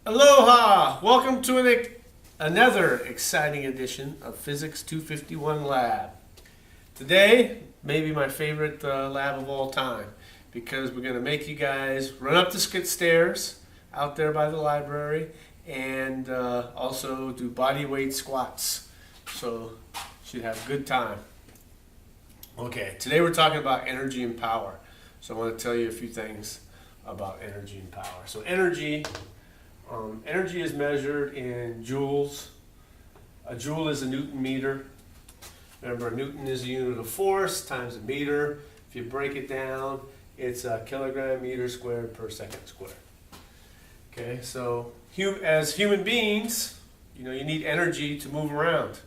Aloha! Welcome to another exciting edition of Physics 251 Lab. Today, maybe my favorite lab of all time, because we're going to make you guys run up the stairs out there by the library and also do body weight squats. So, you should have a good time. Okay, today we're talking about energy and power. So I want to tell you a few things about energy and power. So energy is measured in joules. A joule is a Newton meter. Remember, a Newton is a unit of force times a meter. If you break it down, it's a kilogram meter squared per second squared. Okay, so as human beings, you need energy to move around.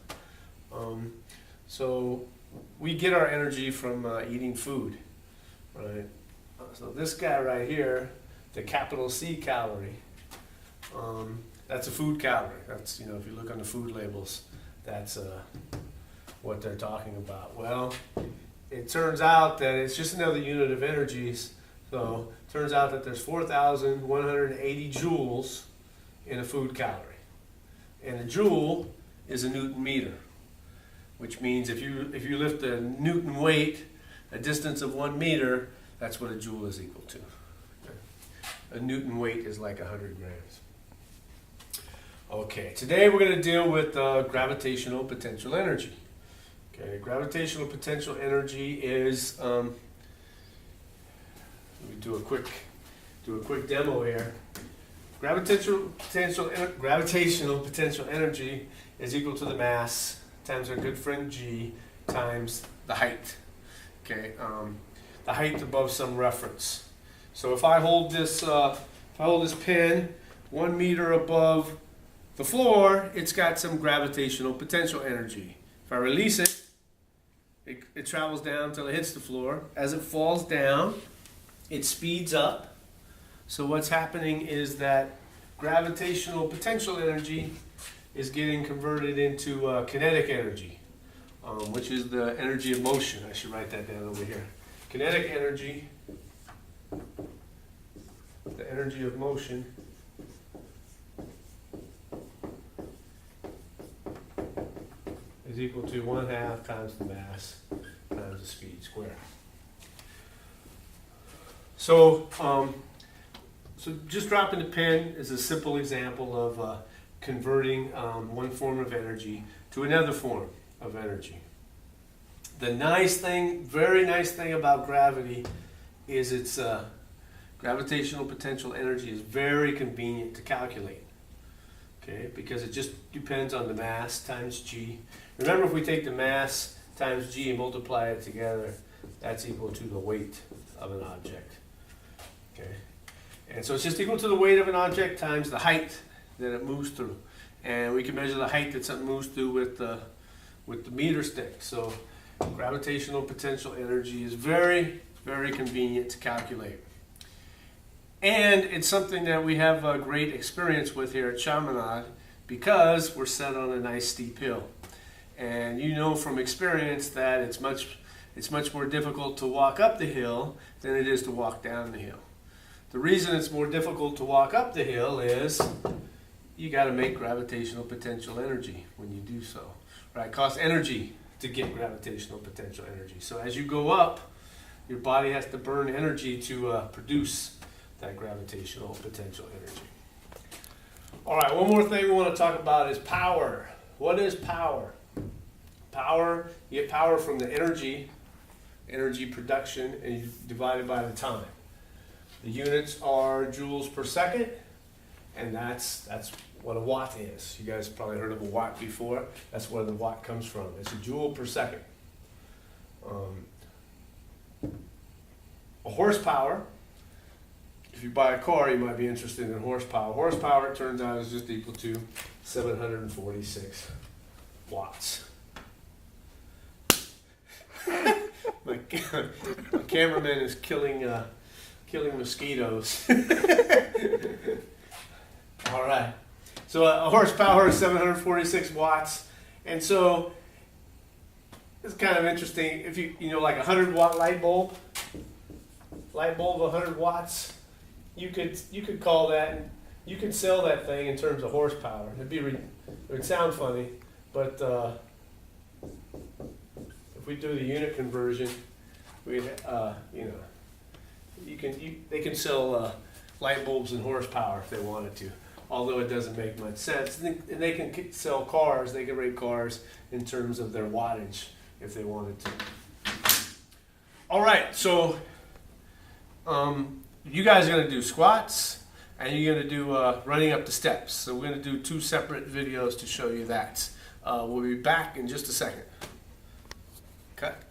So we get our energy from eating food, right? So this guy right here, the capital C calorie, that's a food calorie. That's, if you look on the food labels, that's what they're talking about. Well, it turns out that it's just another unit of energies. So it turns out that there's 4,180 joules in a food calorie. And a joule is a Newton meter, which means if you lift a Newton weight a distance of 1 meter, that's what a joule is equal to. A Newton weight is like 100 grams. Okay, today we're going to deal with gravitational potential energy. Okay, gravitational potential energy is, let me do a quick demo here. Gravitational potential energy is equal to the mass times our good friend G times the height. Okay, the height above some reference. So if I hold this pen 1 meter above the floor, it's got some gravitational potential energy. If I release it, it travels down until it hits the floor. As it falls down, it speeds up. So what's happening is that gravitational potential energy is getting converted into kinetic energy, which is the energy of motion. I should write that down over here. Kinetic energy, the energy of motion, is equal to 1/2 times the mass times the speed squared. So just dropping the pen is a simple example of converting one form of energy to another form of energy. The very nice thing about gravity is its gravitational potential energy is very convenient to calculate. Okay, because it just depends on the mass times G. Remember, if we take the mass times G and multiply it together, that's equal to the weight of an object. Okay, and so it's just equal to the weight of an object times the height that it moves through. And we can measure the height that something moves through with the meter stick. So gravitational potential energy is very, very convenient to calculate. And it's something that we have a great experience with here at Chaminade because we're set on a nice steep hill. And you know from experience that it's much more difficult to walk up the hill than it is to walk down the hill. The reason it's more difficult to walk up the hill is you got to make gravitational potential energy when you do so. Right? It costs energy to get gravitational potential energy. So as you go up, your body has to burn energy to produce that gravitational potential energy. All right, one more thing we want to talk about is power. What is power? Power, you get power from the energy production, and you divide it by the time. The units are joules per second, and that's what a watt is. You guys probably heard of a watt before. That's where the watt comes from. It's a joule per second. A horsepower, if you buy a car, you might be interested in horsepower. Horsepower, it turns out, is just equal to 746 watts. My cameraman is killing mosquitoes. All right. So a horsepower is 746 watts. And so it's kind of interesting. If you like a 100-watt light bulb of 100 watts, you could call that you can sell that thing in terms of horsepower. It would sound funny, but if we do the unit conversion, we they can sell light bulbs and horsepower if they wanted to, although it doesn't make much sense. And they can sell cars. They can rate cars in terms of their wattage if they wanted to. All right, so you guys are going to do squats and you're going to do running up the steps. So we're going to do 2 separate videos to show you that. We'll be back in just a second. Cut.